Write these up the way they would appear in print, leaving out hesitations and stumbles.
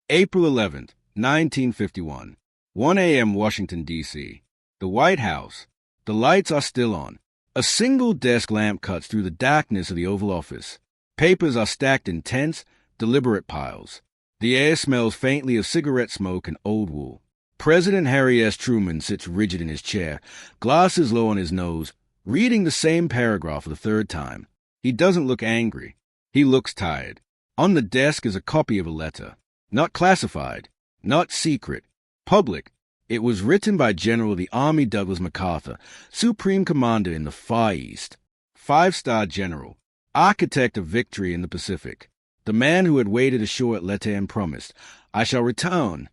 April 11th, 1951. 1 a.m. Washington, D.C. The White House. The lights are still on. A single desk lamp cuts through the darkness of the Oval Office. Papers are stacked in tense, deliberate piles. The air smells faintly of cigarette smoke and old wool. President Harry S. Truman sits rigid in his chair, glasses low on his nose, reading the same paragraph for the third time. He doesn't look angry. He looks tired. On the desk is a copy of a letter. Not classified, not secret, public. It was written by General of the Army Douglas MacArthur, Supreme Commander in the Far East, 5-star general, architect of victory in the Pacific, the man who had waited ashore at Leyte and promised, "I shall return."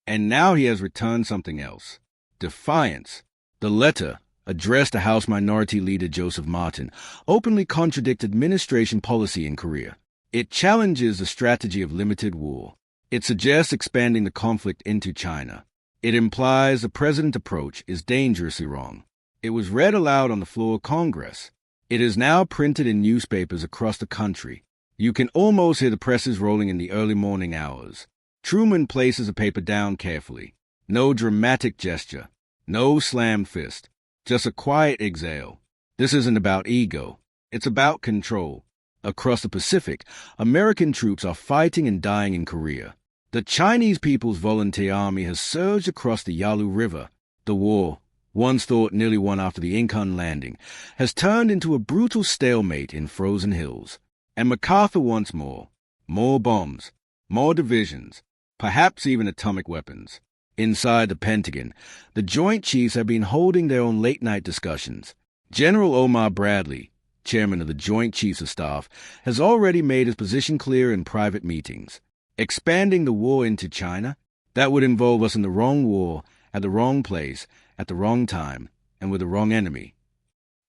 And now he has returned something else. Defiance. The letter, addressed to House Minority Leader Joseph Martin, openly contradicts administration policy in Korea. It challenges the strategy of limited war. It suggests expanding the conflict into China. It implies the president's approach is dangerously wrong. It was read aloud on the floor of Congress. It is now printed in newspapers across the country. You can almost hear the presses rolling in the early morning hours. Truman places the paper down carefully. No dramatic gesture. No slammed fist. Just a quiet exhale. This isn't about ego. It's about control. Across the Pacific, American troops are fighting and dying in Korea. The Chinese People's Volunteer Army has surged across the Yalu River. The war, once thought nearly won after the Incheon landing, has turned into a brutal stalemate in frozen hills. And MacArthur wants more. More bombs. More divisions. Perhaps even atomic weapons. Inside the Pentagon, the Joint Chiefs have been holding their own late-night discussions. General Omar Bradley, chairman of the Joint Chiefs of Staff, has already made his position clear in private meetings. Expanding the war into China? That would involve us in the wrong war, at the wrong place, at the wrong time, and with the wrong enemy.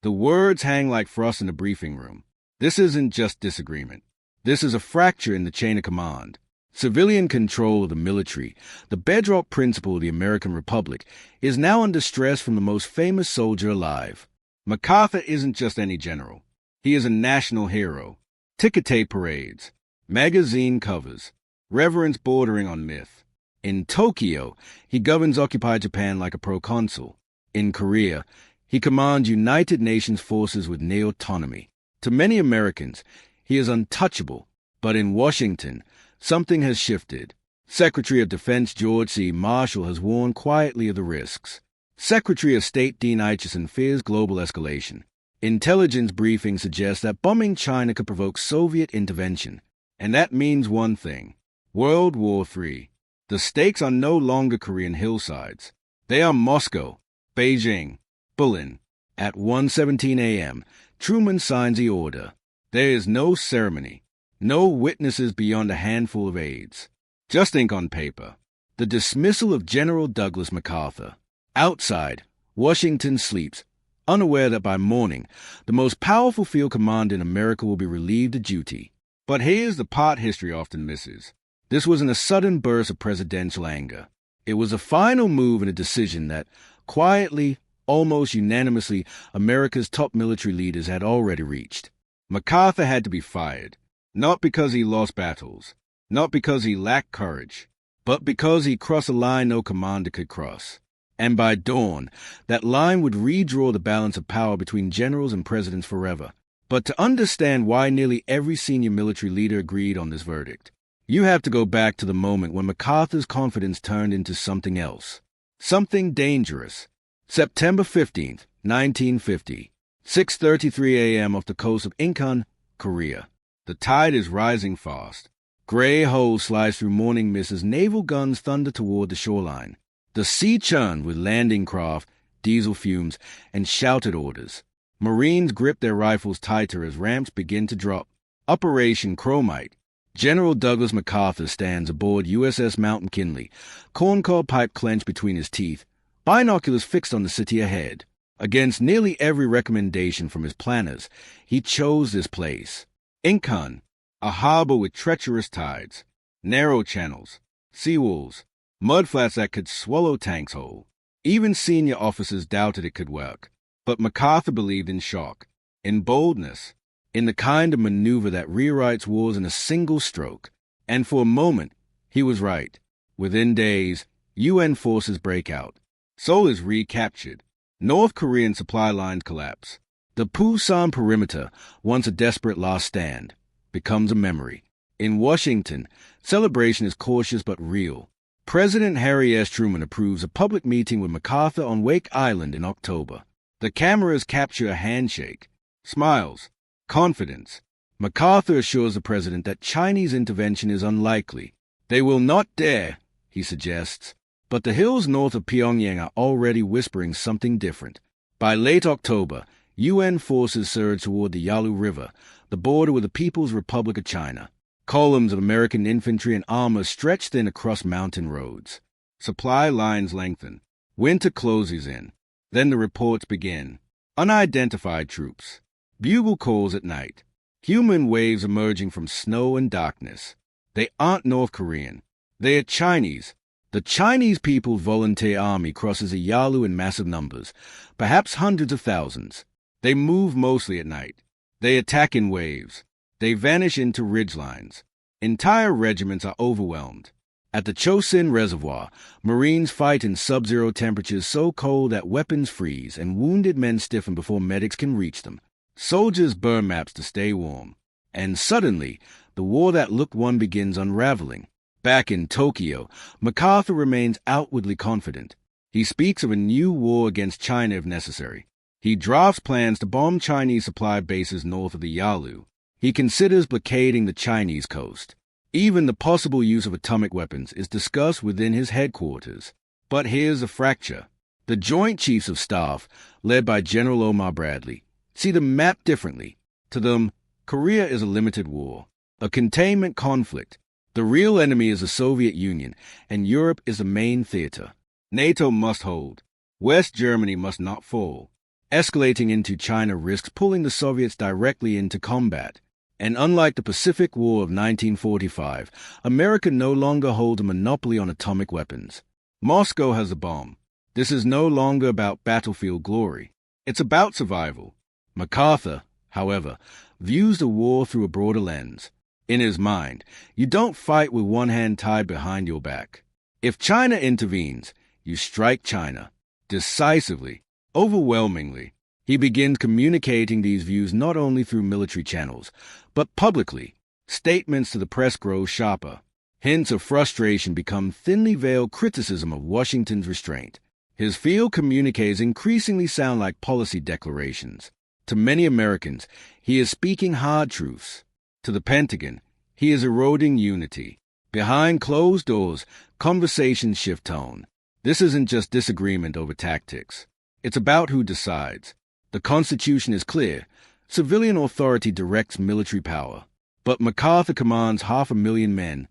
The words hang like frost in the briefing room. This isn't just disagreement. This is a fracture in the chain of command. Civilian control of the military, the bedrock principle of the American Republic, is now under stress from the most famous soldier alive. MacArthur isn't just any general. He is a national hero. Ticker tape parades, magazine covers, reverence bordering on myth. In Tokyo, he governs occupied Japan like a proconsul. In Korea, he commands United Nations forces with near autonomy. To many Americans, he is untouchable. But in Washington, something has shifted. Secretary of Defense George C. Marshall has warned quietly of the risks. Secretary of State Dean Acheson fears global escalation. Intelligence briefings suggest that bombing China could provoke Soviet intervention. And that means one thing. World War III. The stakes are no longer Korean hillsides. They are Moscow, Beijing, Berlin. At 1:17 a.m., Truman signs the order. There is no ceremony. No witnesses beyond a handful of aides. Just ink on paper. The dismissal of General Douglas MacArthur. Outside, Washington sleeps, unaware that by morning, the most powerful field commander in America will be relieved of duty. But here's the part history often misses. This wasn't a sudden burst of presidential anger. It was a final move and a decision that, quietly, almost unanimously, America's top military leaders had already reached. MacArthur had to be fired. Not because he lost battles, not because he lacked courage, but because he crossed a line no commander could cross. And by dawn, that line would redraw the balance of power between generals and presidents forever. But to understand why nearly every senior military leader agreed on this verdict, you have to go back to the moment when MacArthur's confidence turned into something else. Something dangerous. September 15th, 1950, 6:33 a.m. off the coast of Incheon, Korea. The tide is rising fast. Gray holes slice through morning mist as naval guns thunder toward the shoreline. The sea churned with landing craft, diesel fumes, and shouted orders. Marines grip their rifles tighter as ramps begin to drop. Operation Chromite. General Douglas MacArthur stands aboard USS Mount McKinley, corncob pipe clenched between his teeth, binoculars fixed on the city ahead. Against nearly every recommendation from his planners, he chose this place. Incheon, a harbor with treacherous tides, narrow channels, seawalls, mudflats that could swallow tanks whole. Even senior officers doubted it could work. But MacArthur believed in shock, in boldness, in the kind of maneuver that rewrites wars in a single stroke. And for a moment, He was right. Within days, UN forces break out. Seoul is recaptured. North Korean supply lines collapse. The Pusan perimeter, once a desperate last stand, becomes a memory. In Washington, celebration is cautious but real. President Harry S. Truman approves a public meeting with MacArthur on Wake Island in October. The cameras capture a handshake, smiles, confidence. MacArthur assures the president that Chinese intervention is unlikely. They will not dare, he suggests. But the hills north of Pyongyang are already whispering something different. By late October, UN forces surge toward the Yalu River, the border with the People's Republic of China. Columns of American infantry and armor stretch thin across mountain roads. Supply lines lengthen. Winter closes in. Then the reports begin. Unidentified troops. Bugle calls at night. Human waves emerging from snow and darkness. They aren't North Korean. They are Chinese. The Chinese People's Volunteer Army crosses the Yalu in massive numbers, perhaps hundreds of thousands. They move mostly at night. They attack in waves. They vanish into ridgelines. Entire regiments are overwhelmed. At the Chosin Reservoir, Marines fight in sub-zero temperatures so cold that weapons freeze and wounded men stiffen before medics can reach them. Soldiers burn maps to stay warm. And suddenly, the war that looked won begins unraveling. Back in Tokyo, MacArthur remains outwardly confident. He speaks of a new war against China if necessary. He drafts plans to bomb Chinese supply bases north of the Yalu. He considers blockading the Chinese coast. Even the possible use of atomic weapons is discussed within his headquarters. But here's a fracture. The Joint Chiefs of Staff, led by General Omar Bradley, see the map differently. To them, Korea is a limited war, a containment conflict. The real enemy is the Soviet Union, and Europe is the main theater. NATO must hold. West Germany must not fall. Escalating into China risks pulling the Soviets directly into combat. And unlike the Pacific War of 1945, America no longer holds a monopoly on atomic weapons. Moscow has a bomb. This is no longer about battlefield glory. It's about survival. MacArthur, however, views the war through a broader lens. In his mind, you don't fight with one hand tied behind your back. If China intervenes, you strike China. Decisively, overwhelmingly. He begins communicating these views not only through military channels, but publicly. Statements to the press grow sharper. Hints of frustration become thinly veiled criticism of Washington's restraint. His field communiques increasingly sound like policy declarations. To many Americans, he is speaking hard truths. To the Pentagon, he is eroding unity. Behind closed doors, conversations shift tone. This isn't just disagreement over tactics. It's about who decides. The Constitution is clear. Civilian authority directs military power. But MacArthur commands 500,000 men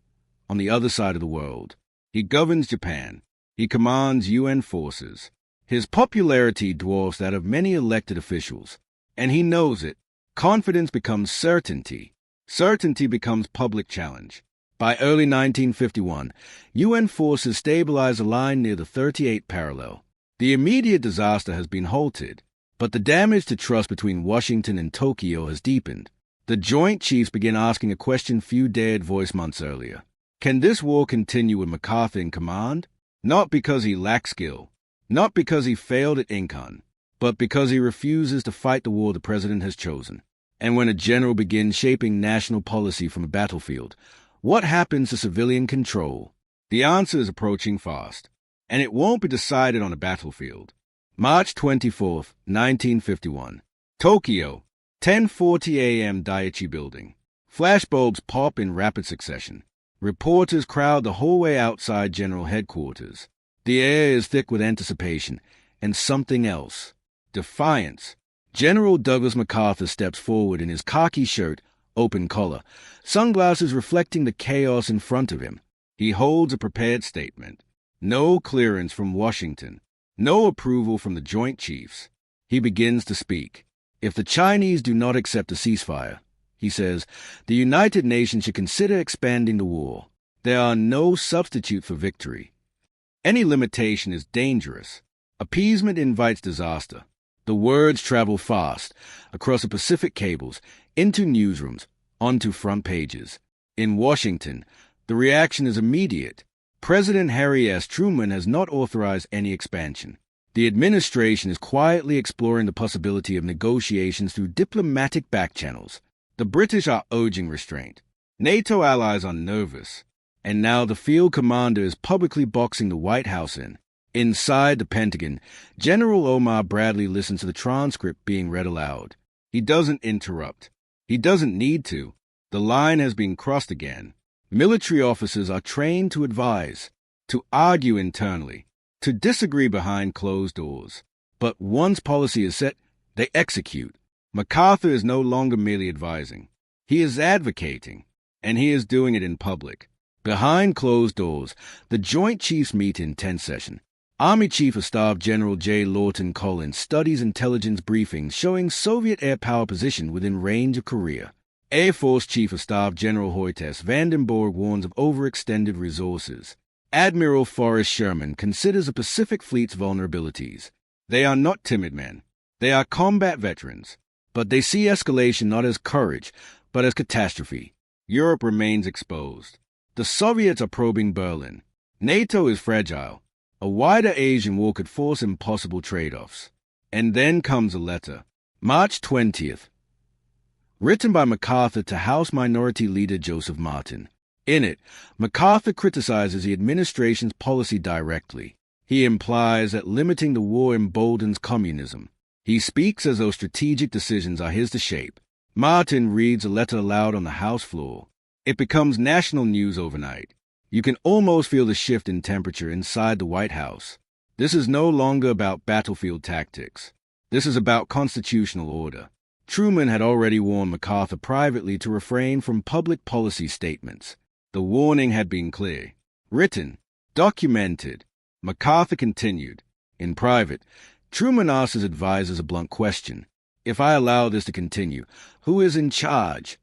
on the other side of the world. He governs Japan. He commands UN forces. His popularity dwarfs that of many elected officials. And he knows it. Confidence becomes certainty. Certainty becomes public challenge. By early 1951, UN forces stabilize a line near the 38th parallel. The immediate disaster has been halted, but the damage to trust between Washington and Tokyo has deepened. The Joint Chiefs begin asking a question few dared voice months earlier. Can this war continue with MacArthur in command? Not because he lacks skill, not because he failed at Incan, but because he refuses to fight the war the president has chosen. And when a general begins shaping national policy from a battlefield, what happens to civilian control? The answer is approaching fast, and it won't be decided on a battlefield. March 24, 1951. Tokyo, 10:40 a.m. Daiichi Building. Flashbulbs pop in rapid succession. Reporters crowd the hallway outside General Headquarters. The air is thick with anticipation, and something else. Defiance. General Douglas MacArthur steps forward in his khaki shirt, open collar, sunglasses reflecting the chaos in front of him. He holds a prepared statement. No clearance from Washington. No approval from the Joint Chiefs. He begins to speak. If the Chinese do not accept a ceasefire, he says, the United Nations should consider expanding the war. There are no substitute for victory. Any limitation is dangerous. Appeasement invites disaster. The words travel fast, across the Pacific cables, into newsrooms, onto front pages. In Washington, The reaction is immediate. President Harry S. Truman has not authorized any expansion. The administration is quietly exploring the possibility of negotiations through diplomatic backchannels. The British are urging restraint. NATO allies are nervous. And now the field commander is publicly boxing the White House in. Inside the Pentagon, General Omar Bradley listens to the transcript being read aloud. He doesn't interrupt. He doesn't need to. The line has been crossed again. Military officers are trained to advise, to argue internally, to disagree behind closed doors. But once policy is set, they execute. MacArthur is no longer merely advising. He is advocating, and he is doing it in public. Behind closed doors, the Joint Chiefs meet in tense session. Army Chief of Staff General J. Lawton Collins studies intelligence briefings showing Soviet air power position within range of Korea. Air Force Chief of Staff General Hoytes Vandenborg warns of overextended resources. Admiral Forrest Sherman considers the Pacific Fleet's vulnerabilities. They are not timid men. They are combat veterans. But they see escalation not as courage, but as catastrophe. Europe remains exposed. The Soviets are probing Berlin. NATO is fragile. A wider Asian war could force impossible trade-offs. And then comes a letter. March 20th. Written by MacArthur to House Minority Leader Joseph Martin. In it, MacArthur criticizes the administration's policy directly. He implies that limiting the war emboldens communism. He speaks as though strategic decisions are his to shape. Martin reads the letter aloud on the House floor. It becomes national news overnight. You can almost feel the shift in temperature inside the White House. This is no longer about battlefield tactics. This is about constitutional order. Truman had already warned MacArthur privately to refrain from public policy statements. The warning had been clear. Written, documented. MacArthur continued. In private, Truman asked his advisers a blunt question. If I allow this to continue, who is in charge?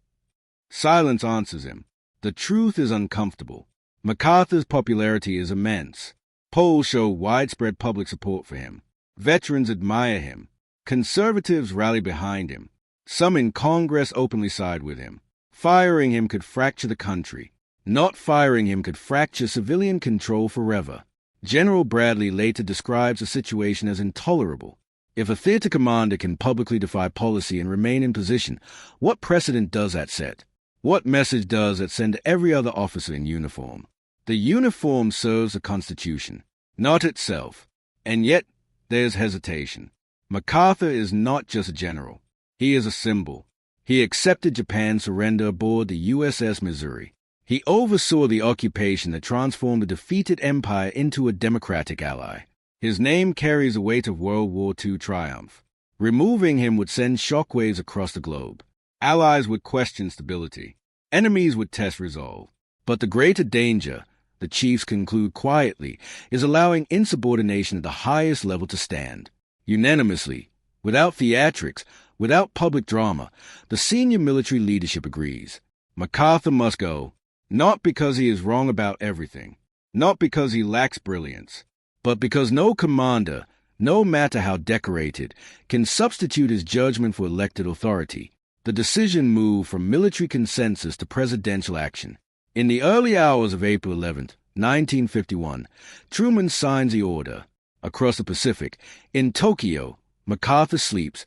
Silence answers him. The truth is uncomfortable. MacArthur's popularity is immense. Polls show widespread public support for him. Veterans admire him. Conservatives rally behind him. Some in Congress openly side with him. Firing him could fracture the country. Not firing him could fracture civilian control forever. General Bradley later describes the situation as intolerable. If a theater commander can publicly defy policy and remain in position, what precedent does that set? What message does that send every other officer in uniform? The uniform serves the Constitution, not itself. And yet, there's hesitation. MacArthur is not just a general. He is a symbol. He accepted Japan's surrender aboard the USS Missouri. He oversaw the occupation that transformed a defeated empire into a democratic ally. His name carries the weight of World War II triumph. Removing him would send shockwaves across the globe. Allies would question stability. Enemies would test resolve. But the greater danger, the chiefs conclude quietly, is allowing insubordination at the highest level to stand. Unanimously, without theatrics, without public drama, the senior military leadership agrees. MacArthur must go, not because he is wrong about everything, not because he lacks brilliance, but because no commander, no matter how decorated, can substitute his judgment for elected authority. The decision moved from military consensus to presidential action. In the early hours of April 11, 1951, Truman signs the order. Across the Pacific, in Tokyo, MacArthur sleeps,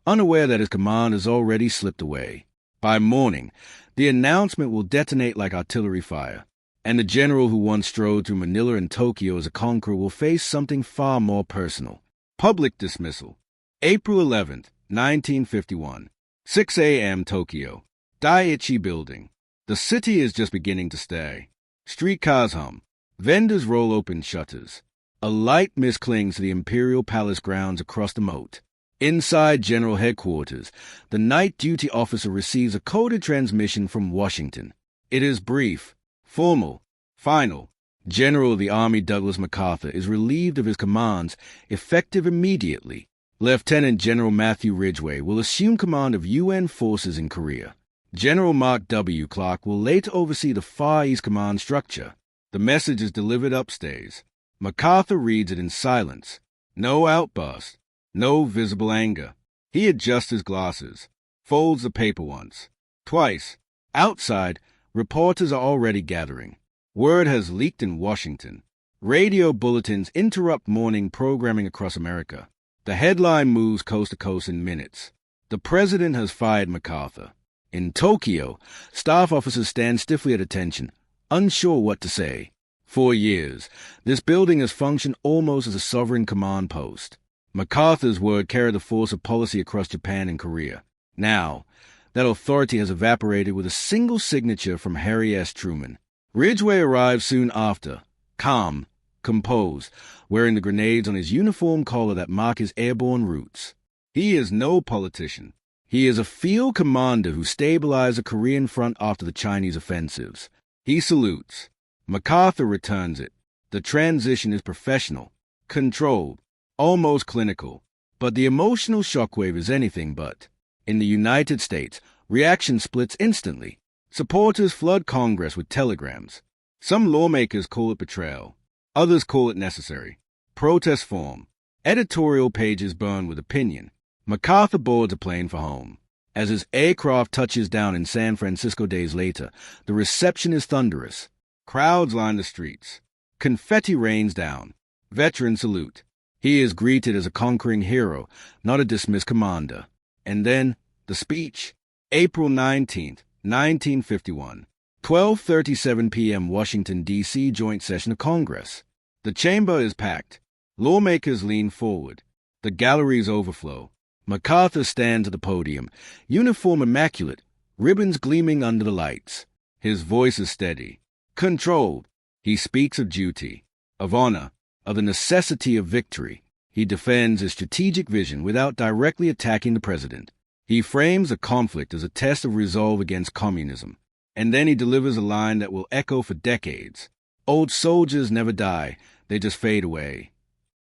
unaware that his command has already slipped away. By morning, the announcement will detonate like artillery fire, and the general who once strode through Manila and Tokyo as a conqueror will face something far more personal. Public dismissal. April 11, 1951. 6 a.m. Tokyo. Daiichi Building. The city is just beginning to stay. Streetcars hum. Vendors roll open shutters. A light mist clings to the Imperial Palace grounds across the moat. Inside General Headquarters, the night duty officer receives a coded transmission from Washington. It is brief, formal, final. General of the Army Douglas MacArthur is relieved of his commands, effective immediately. Lieutenant General Matthew Ridgway will assume command of UN forces in Korea. General Mark W. Clark will later oversee the Far East Command structure. The message is delivered upstairs. MacArthur reads it in silence. No outburst. No visible anger. He adjusts his glasses. Folds the paper once. Twice. Outside, reporters are already gathering. Word has leaked in Washington. Radio bulletins interrupt morning programming across America. The headline moves coast to coast in minutes. The president has fired MacArthur. In Tokyo, staff officers stand stiffly at attention, unsure what to say. For years, this building has functioned almost as a sovereign command post. MacArthur's word carried the force of policy across Japan and Korea. Now, that authority has evaporated with a single signature from Harry S. Truman. Ridgway arrived soon after, calm, composed, wearing the grenades on his uniform collar that mark his airborne roots. He is no politician. He is a field commander who stabilized the Korean front after the Chinese offensives. He salutes. MacArthur returns it. The transition is professional, controlled, almost clinical. But the emotional shockwave is anything but. In the United States, reaction splits instantly. Supporters flood Congress with telegrams. Some lawmakers call it betrayal. Others call it necessary. Protests form. Editorial pages burn with opinion. MacArthur boards a plane for home. As his aircraft touches down in San Francisco days later, the reception is thunderous. Crowds line the streets. Confetti rains down. Veterans salute. He is greeted as a conquering hero, not a dismissed commander. And then, the speech. April 19th, 1951. 12:37 p.m. Washington, D.C. Joint Session of Congress. The chamber is packed. Lawmakers lean forward. The galleries overflow. MacArthur stands at the podium, uniform immaculate, ribbons gleaming under the lights. His voice is steady, controlled. He speaks of duty, of honor, of the necessity of victory. He defends his strategic vision without directly attacking the president. He frames the conflict as a test of resolve against communism. And then he delivers a line that will echo for decades. Old soldiers never die, they just fade away.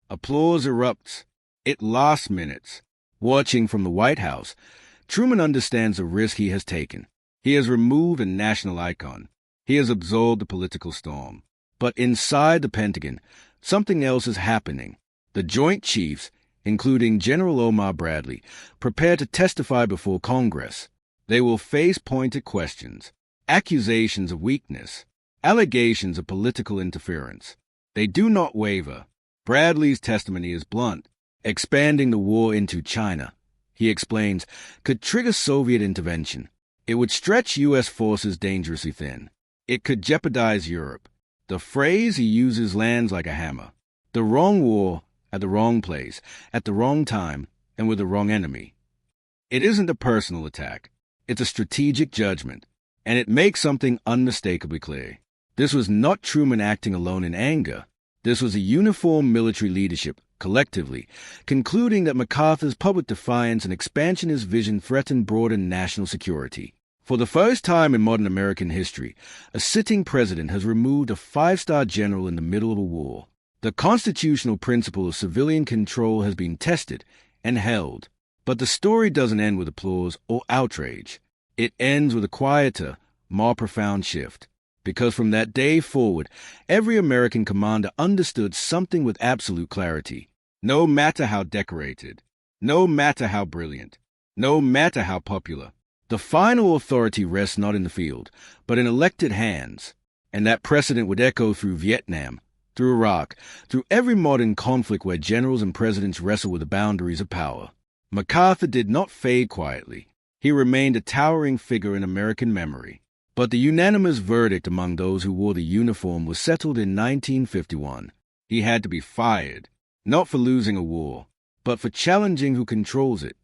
Applause erupts. It lasts minutes. Watching from the White House, Truman understands the risk he has taken. He has removed a national icon. He has absorbed the political storm. But inside the Pentagon, something else is happening. The Joint Chiefs, including General Omar Bradley, prepare to testify before Congress. They will face pointed questions, accusations of weakness, allegations of political interference. They do not waver. Bradley's testimony is blunt. Expanding the war into China, he explains, could trigger Soviet intervention. It would stretch U.S. forces dangerously thin. It could jeopardize Europe. The phrase he uses lands like a hammer. The wrong war, at the wrong place, at the wrong time, and with the wrong enemy. It isn't a personal attack. It's a strategic judgment, and it makes something unmistakably clear. This was not Truman acting alone in anger. This was a uniform military leadership, collectively, concluding that MacArthur's public defiance and expansionist vision threatened broader national security. For the first time in modern American history, a sitting president has removed a five-star general in the middle of a war. The constitutional principle of civilian control has been tested and held. But the story doesn't end with applause or outrage. It ends with a quieter, more profound shift. Because from that day forward, every American commander understood something with absolute clarity. No matter how decorated, no matter how brilliant, no matter how popular, the final authority rests not in the field, but in elected hands. And that precedent would echo through Vietnam, through Iraq, through every modern conflict where generals and presidents wrestle with the boundaries of power. MacArthur did not fade quietly. He remained a towering figure in American memory. But the unanimous verdict among those who wore the uniform was settled in 1951. He had to be fired, not for losing a war, but for challenging who controls it.